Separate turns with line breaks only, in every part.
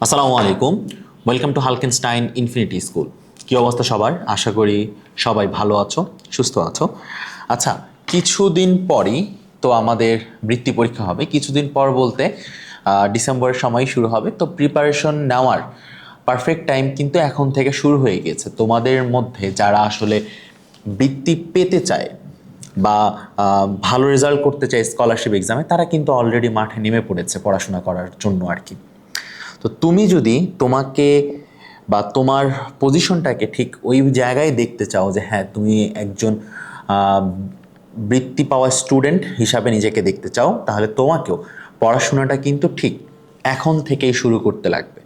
আসসালামু আলাইকুম। Welcome to Halkenstein infinity school. কী অবস্থা সবার? আশা করি সবাই ভালো আছো, সুস্থ আছো। আচ্ছা, কিছুদিন পরই তো আমাদের বৃত্তি পরীক্ষা হবে। কিছুদিন পর বলতে ডিসেম্বরের সময় শুরু হবে। তো প্রিপারেশন নেওয়ার পারফেক্ট টাইম কিন্তু এখন থেকে শুরু হয়ে গেছে। তোমাদের মধ্যে যারা আসলে বৃত্তি পেতে চায় বা ভালো রেজাল্ট করতে চায় স্কলারশিপ এক্সামে, তারা কিন্তু অলরেডি মাঠে নেমে পড়েছে পড়াশোনা করার জন্য আর কি। তো তুমি যদি তোমাকে বা তোমার পজিশনটাকে ঠিক ওই জায়গায় দেখতে চাও যে হ্যাঁ তুমি একজন আহ, বৃত্তি পাওয়া স্টুডেন্ট হিসাবে নিজেকে দেখতে চাও, তাহলে তোমাকেও পড়াশোনাটা কিন্তু ঠিক এখন থেকেই শুরু করতে লাগবে।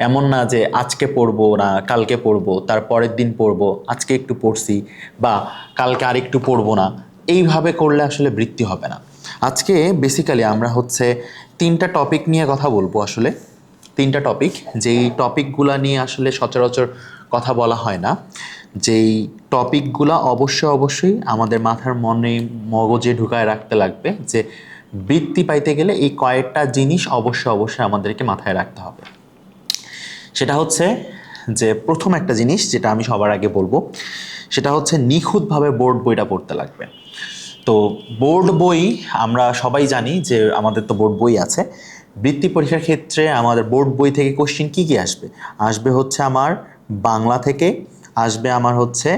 এমন না যে আজকে পড়বো না, কালকে পড়বো, তার পরের দিন পড়বো, আজকে একটু পড়ছি বা কালকে আর একটু পড়বো না। এইভাবে করলে আসলে বৃত্তি হবে না। আজকে বেসিক্যালি আমরা হচ্ছে তিনটা টপিক নিয়ে কথা বলবো। আসলে তিনটা টপিক, যেই টপিকগুলো নিয়ে আসলে সচরাচর কথা বলা হয় না, যেই টপিকগুলো অবশ্যই অবশ্যই আমাদের মাথার মনে মগজে ঢুকায় রাখতে লাগবে যে বৃত্তি পাইতে গেলে এই কয়েকটা জিনিস অবশ্যই অবশ্যই আমাদেরকে মাথায় রাখতে হবে। সেটা হচ্ছে যে প্রথম একটা জিনিস যেটা আমি সবার আগে বলবো, সেটা হচ্ছে নিখুঁতভাবে বোর্ড বইটা পড়তে লাগবে। তো বোর্ড বই আমরা সবাই জানি যে আমাদের তো বোর্ড বই আছে। বৃত্তি পরীক্ষার ক্ষেত্রে আমাদের বোর্ড বই থেকে কোশ্চিন কী কী আসবে? আসবে হচ্ছে আমার বাংলা থেকে, আসবে আমার হচ্ছে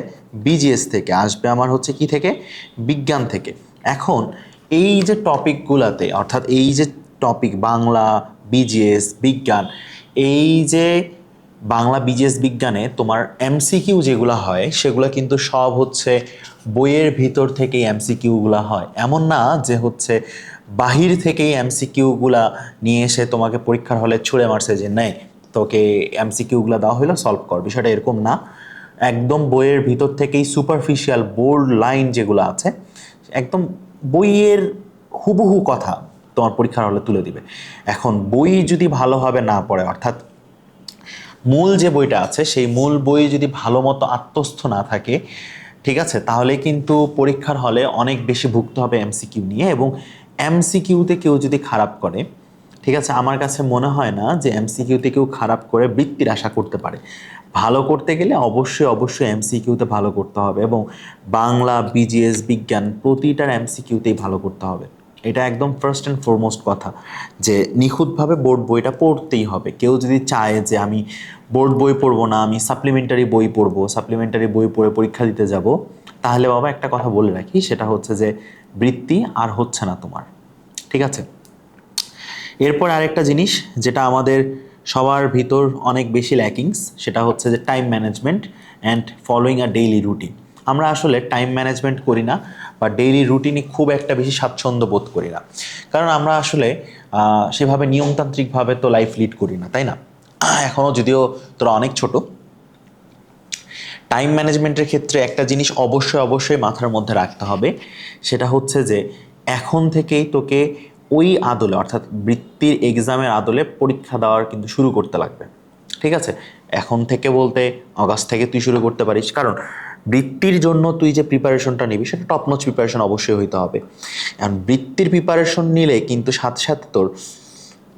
বিজিএস থেকে, আসবে আমার হচ্ছে কি থেকে, বিজ্ঞান থেকে। এখন এই যে টপিকগুলাতে, অর্থাৎ এই যে টপিক বাংলা, বিজিএস, বিজ্ঞান, এই যে বাংলা, বিজিএস, বিজ্ঞানে তোমার এমসিকিউ যেগুলো হয় সেগুলো কিন্তু সব হচ্ছে বইয়ের ভিতর থেকেই এমসিকিউগুলো হয়। এমন না যে হচ্ছে বাহির থেকেই এমসিকিউগুলা নিয়ে এসে তোমাকে পরীক্ষার হলে ছুঁড়ে মারছে যে নেই তোকে এমসিকিউগুলো দেওয়া হলো, সলভ কর। বিষয়টা এরকম না। একদম বইয়ের ভিতর থেকেই সুপারফিশিয়াল বোল্ড লাইন যেগুলো আছে, একদম বইয়ের হুবহু কথা তোমার পরীক্ষার হলে তুলে দিবে। এখন বই যদি ভালোভাবে না পড়ে, অর্থাৎ মূল যে বইটা আছে সেই মূল বই যদি ভালো মতো আত্মস্থ না থাকে, ঠিক আছে, তাহলে কিন্তু পরীক্ষার হলে অনেক বেশি ভুগতে হবে এমসিকিউ নিয়ে। এবং এমসিকিউতে কেউ যদি খারাপ করে, ঠিক আছে, আমার কাছে মনে হয় না যে এমসিকিউতে কেউ খারাপ করে বৃত্তির আশা করতে পারে। ভালো করতে গেলে অবশ্যই অবশ্যই এমসিকিউতে ভালো করতে হবে, এবং বাংলা, বিজিএস, বিজ্ঞান প্রতিটার এমসিকিউতেই ভালো করতে হবে। এটা একদম ফার্স্ট অ্যান্ড ফরমোস্ট কথা, যে নিখুঁতভাবে বোর্ড বইটা পড়তেই হবে। কেউ যদি চায় যে আমি বোর্ড বই পড়বো না, আমি সাপ্লিমেন্টারি বই পড়বো, সাপ্লিমেন্টারি বই পড়ে পরীক্ষা দিতে যাব, তাহলে বাবা একটা কথা বলে রাখি, সেটা হচ্ছে যে বৃত্তি আর হচ্ছে না তোমার। ঠিক আছে? এরপর আরেকটা জিনিস যেটা আমাদের সবার ভিতর অনেক বেশি ল্যাকিংস, সেটা হচ্ছে যে time management and following a daily routine. আমরা আসলে টাইম ম্যানেজমেন্ট করি না বা ডেইলি রুটিনে খুব একটা বেশি স্বাচ্ছন্দ্য বোধ করি না, কারণ আমরা আসলে সেভাবে নিয়মতান্ত্রিকভাবে তো লাইফ লিড করি না, তাই না? এখনও যদিও তোরা অনেক ছোট। টাইম ম্যানেজমেন্টের ক্ষেত্রে একটা জিনিস অবশ্যই অবশ্যই মাথার মধ্যে রাখতে হবে, সেটা হচ্ছে যে এখন থেকেই তোকে ওই আদলে, অর্থাৎ বৃত্তির এক্সামের আদলে পরীক্ষা দেওয়ার কিন্তু শুরু করতে লাগবে। ঠিক আছে? এখন থেকে বলতে অগাস্ট থেকে তুই শুরু করতে পারিস, কারণ বৃত্তির জন্য তুই যে প্রিপারেশনটা নিবি সেটা টপ নচ প্রিপারেশন অবশ্যই হইতে হবে। এখন বৃত্তির প্রিপারেশন নিলে কিন্তু সাথে সাথে তোর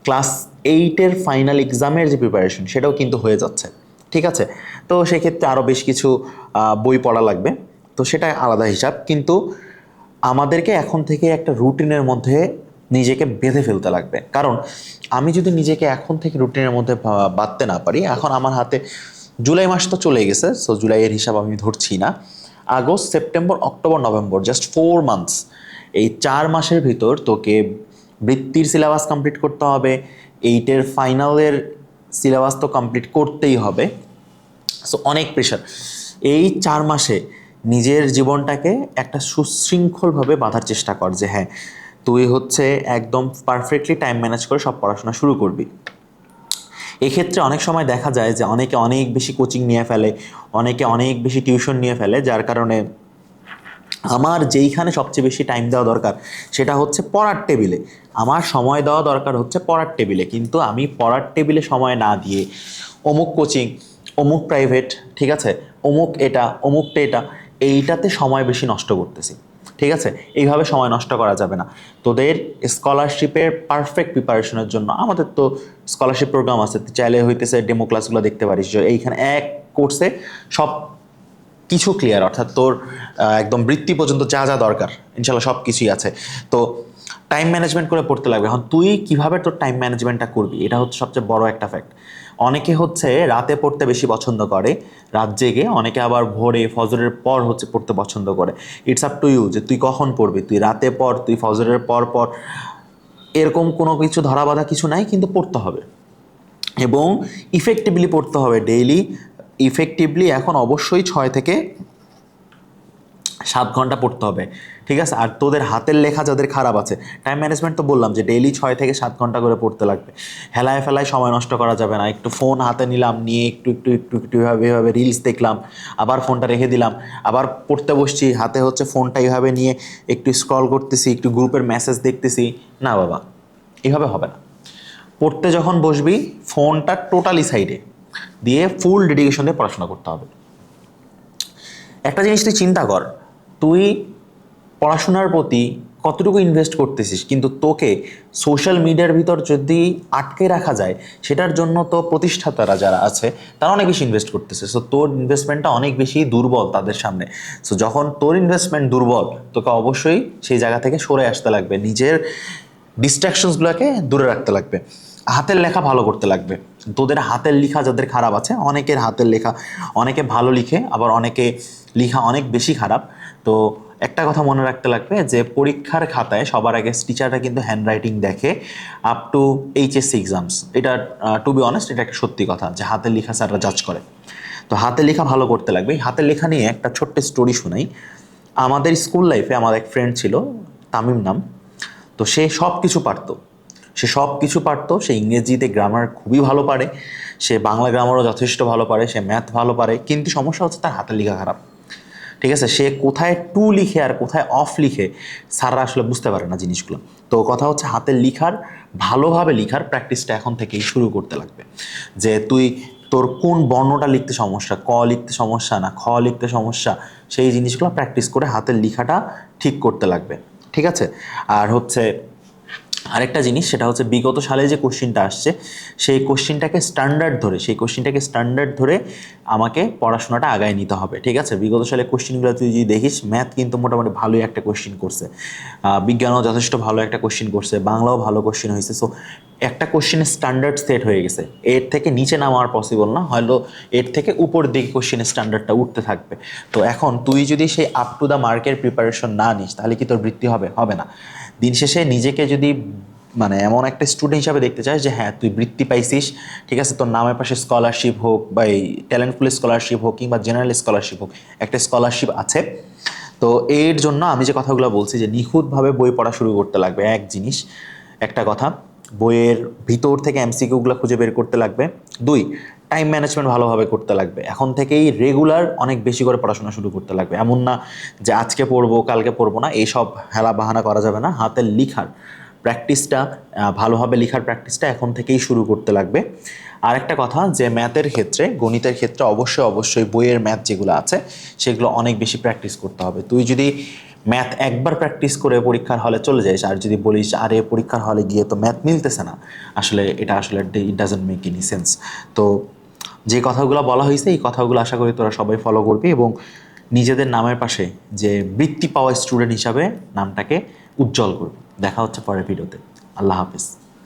ক্লাস এইটের ফাইনাল এক্সামের যে প্রিপারেশন সেটাও কিন্তু হয়ে যাচ্ছে। ঠিক আছে? তো সেক্ষেত্রে আরও বেশ কিছু বই পড়া লাগবে, তো সেটা আলাদা হিসাব। কিন্তু আমাদেরকে এখন থেকে একটা রুটিনের মধ্যে নিজেকে বেঁধে ফেলতে লাগবে, কারণ আমি যদি নিজেকে এখন থেকে রুটিনের মধ্যে বাঁধতে না পারি, এখন আমার হাতে জুলাই মাস তো চলে গেছে, সো জুলাইয়ের হিসাব আমি ধরছি না, August, September, October, November, just 4 months. এই 4 মাসের ভিতর তোকে বৃত্তির সিলেবাস কমপ্লিট করতে হবে, এইটের ফাইনালের সিলেবাস তো কমপ্লিট করতেই হবে। সো অনেক প্রেশার। এই 4 মাসে নিজের জীবনটাকে একটা সুশৃঙ্খলভাবে বাঁধার চেষ্টা কর যে হ্যাঁ তুই হচ্ছে একদম পারফেক্টলি টাইম ম্যানেজ করে সব পড়াশোনা শুরু করবি। এক্ষেত্রে অনেক সময় দেখা যায় যে অনেকে অনেক বেশি কোচিং নিয়ে ফেলে, অনেকে অনেক বেশি টিউশন নিয়ে ফেলে, যার কারণে আমার যেইখানে সবচেয়ে বেশি টাইম দেওয়া দরকার সেটা হচ্ছে পড়ার টেবিলে। আমার সময় দেওয়া দরকার হচ্ছে পড়ার টেবিলে, কিন্তু আমি পড়ার টেবিলে সময় না দিয়ে অমুক কোচিং, অমুক প্রাইভেট, ঠিক আছে, অমুক এটা, অমুকটা এটা, এইটাতে সময় বেশি নষ্ট করতেছি। ঠিক আছে, এইভাবে সময় নষ্ট করা যাবে না। তোদের স্কলারশিপের পারফেক্ট প্রিপারেশনের জন্য আমাদের তো স্কলারশিপ প্রোগ্রাম আছে, চাইলে হইতেছে ডেমো ক্লাসগুলো দেখতে পারিস, যে এইখানে এক কোর্সে সব কিছু ক্লিয়ার, অর্থাৎ তোর একদম বৃত্তি পর্যন্ত যা যা দরকার ইনশাল্লাহ সব কিছুই আছে। তো টাইম ম্যানেজমেন্ট করে পড়তে লাগবে। এখন তুই কিভাবে তোর টাইম ম্যানেজমেন্টটা করবি, এটা হচ্ছে সবচেয়ে বড় একটা ফ্যাক্ট। অনেকে হচ্ছে রাতে পড়তে বেশি পছন্দ করে, রাত জেগে, অনেকে আবার ভোরে ফজরের পর হচ্ছে পড়তে পছন্দ করে। ইটস আপ টু ইউ যে তুই কখন পড়বি, তুই রাতে পড়, তুই ফজরের পর পর, এরকম কোনো কিছু ধরা বাঁধা কিছু নাই, কিন্তু পড়তে হবে এবং ইফেক্টিভলি পড়তে হবে ডেইলি। ইফেক্টিভলি এখন অবশ্যই 6 থেকে 7 ঘন্টা পড়তে হবে, ঠিক আছে। আর তোদের হাতের লেখা যাদের খারাপ আছে, টাইম ম্যানেজমেন্ট তো বললাম যে ডেইলি 6 থেকে 7 ঘন্টা করে পড়তে লাগবে। হেলায় ফেলায় সময় নষ্ট করা যাবে না। একটু ফোন হাতে নিলাম, নিয়ে একটু একটু একটু একটু এভাবে রিলস দেখলাম, আবার ফোনটা রেখে দিলাম, আবার পড়তে বসছি, হাতে হচ্ছে ফোনটা এইভাবে নিয়ে একটু স্ক্রল করতেছি, একটু গ্রুপের মেসেজ দেখতেছি। না বাবা, এইভাবে হবে না। পড়তে যখন বসবি ফোনটা টোটালি সাইডে দিয়ে ফুল ডেডিকেশন দিয়ে পড়াশোনা করতে হবে। একটা জিনিস তুই চিন্তা কর, তুই পড়াশোনার প্রতি কতটুকু ইনভেস্ট করতেছিস, কিন্তু তোকে সোশ্যাল মিডিয়ার ভিতর যদি আটকে রাখা যায়, সেটার জন্য তো প্রতিষ্ঠাতারা যারা আছে তারা অনেক বেশি ইনভেস্ট করতেছে। সো তোর ইনভেস্টমেন্টটা অনেক বেশি দুর্বল তাদের সামনে। সো যখন তোর ইনভেস্টমেন্ট দুর্বল, তোকে অবশ্যই সেই জায়গা থেকে সরে আসতে লাগবে, নিজের ডিস্ট্রাকশনসগুলোকে দূরে রাখতে লাগবে, হাতের লেখা ভালো করতে লাগবে। তোদের হাতের লেখা যাদের খারাপ আছে, অনেকের হাতের লেখা, অনেকে ভালো লিখে, আবার অনেকে লেখা অনেক বেশি খারাপ। তো একটা কথা মনে রাখতে লাগবে যে পরীক্ষার খাতায় সবার আগে টিচাররা কিন্তু হ্যান্ডরাইটিং দেখে আপ টু এইচএসসি এক্সামস। এটা টু বি অনেস্ট, এটা একটা সত্যি কথা যে হাতের লেখা স্যাররা জাজ করে। তো হাতের লেখা ভালো করতে লাগবে। হাতের লেখা নিয়ে একটা ছোট্ট স্টোরি শোনাই। আমাদের স্কুল লাইফে আমার এক ফ্রেন্ড ছিল, তামিম নাম। তো সে সব কিছু পারতো, সে ইংরেজিতে গ্রামার খুবই ভালো পারে, সে বাংলা গ্রামারও যথেষ্ট ভালো পারে, সে ম্যাথ ভালো পারে, কিন্তু সমস্যা হচ্ছে তার হাতের লেখা খারাপ। ঠিক আছে, সে কোথায় টু লিখে আর কোথায় অফ লিখে স্যাররা আসলে বুঝতে পারে না জিনিসগুলো। তো কথা হচ্ছে হাতের লিখার, ভালোভাবে লিখার প্র্যাকটিসটা এখন থেকেই শুরু করতে লাগবে। যে তুই তোর কোন বর্ণটা লিখতে সমস্যা, ক লিখতে সমস্যা না খ লিখতে সমস্যা, সেই জিনিসগুলো প্র্যাকটিস করে হাতের লিখাটা ঠিক করতে লাগবে, ঠিক আছে। আর হচ্ছে আরেকটা জিনিস, সেটা হচ্ছে বিগত সালে যে কোশ্চিনটা আসছে সেই কোশ্চিনটাকে স্ট্যান্ডার্ড ধরে আমাকে পড়াশোনাটা আগায় নিতে হবে, ঠিক আছে। বিগত সালে কোশ্চিনগুলো তুই যদি দেখিস, ম্যাথ কিন্তু মোটামুটি ভালোই একটা কোশ্চিন করছে, বিজ্ঞানও যথেষ্ট ভালো একটা কোশ্চিন করছে, বাংলাও ভালো কোশ্চিন হয়েছে। সো একটা কোশ্চিনের স্ট্যান্ডার্ড সেট হয়ে গেছে, এর থেকে নিচে নামার পসিবল না, হয়তো এর থেকে উপর দিকে কোশ্চিনের স্ট্যান্ডার্ডটা উঠতে থাকবে। তো এখন তুই যদি সেই আপ টু দ্য মার্কের প্রিপারেশন না নিস, তাহলে কি তোর বৃত্তি হবে না। দিন শেষে নিজেকে যদি মানে এমন একটা স্টুডেন্ট হিসাবে দেখতে চাস যে হ্যাঁ তুই বৃত্তি পাইছিস, ঠিক আছে, তোর নামের পাশে স্কলারশিপ হোক বা এই ট্যালেন্ট পুল স্কলারশিপ হোক কিংবা জেনারেল স্কলারশিপ হোক, একটা স্কলারশিপ আছে। তো এর জন্য আমি যে কথাগুলো বলছি যে নিখুঁতভাবে বই পড়া শুরু করতে লাগবে, এক জিনিস। একটা কথা, বইয়ের ভিতর থেকে এমসিকিউগুলো খুঁজে বের করতে লাগবে। 2, টাইম ম্যানেজমেন্ট ভালোভাবে করতে লাগবে। এখন থেকেই রেগুলার অনেক বেশি করে পড়াশোনা শুরু করতে লাগবে। এমন না যে আজকে পড়বো কালকে পড়বো না, এইসব হেলা বাহানা করা যাবে না। হাতের লিখার প্র্যাকটিসটা, ভালোভাবে লেখার প্র্যাকটিসটা এখন থেকেই শুরু করতে লাগবে। আর একটা কথা, যে ম্যাথের ক্ষেত্রে, গণিতের ক্ষেত্রে অবশ্যই বইয়ের ম্যাথ যেগুলো আছে সেগুলো অনেক বেশি প্র্যাকটিস করতে হবে। তুই যদি ম্যাথ একবার প্র্যাকটিস করে পরীক্ষার হলে চলে যাইস, আর যদি বলিস আরে পরীক্ষার হলে গিয়ে তো ম্যাথ মিলতেছে না, আসলে এটা আসলে it doesn't make any sense. তো যে কথাগুলো বলা হয়েছে এই কথাগুলো আশা করি তোরা সবাই ফলো করবি এবং নিজেদের নামের পাশে যে বৃত্তি পাওয়া স্টুডেন্ট হিসাবে নামটাকে উজ্জ্বল করবি। দেখা হচ্ছে পরের ভিডিওতে। আল্লাহ হাফিজ।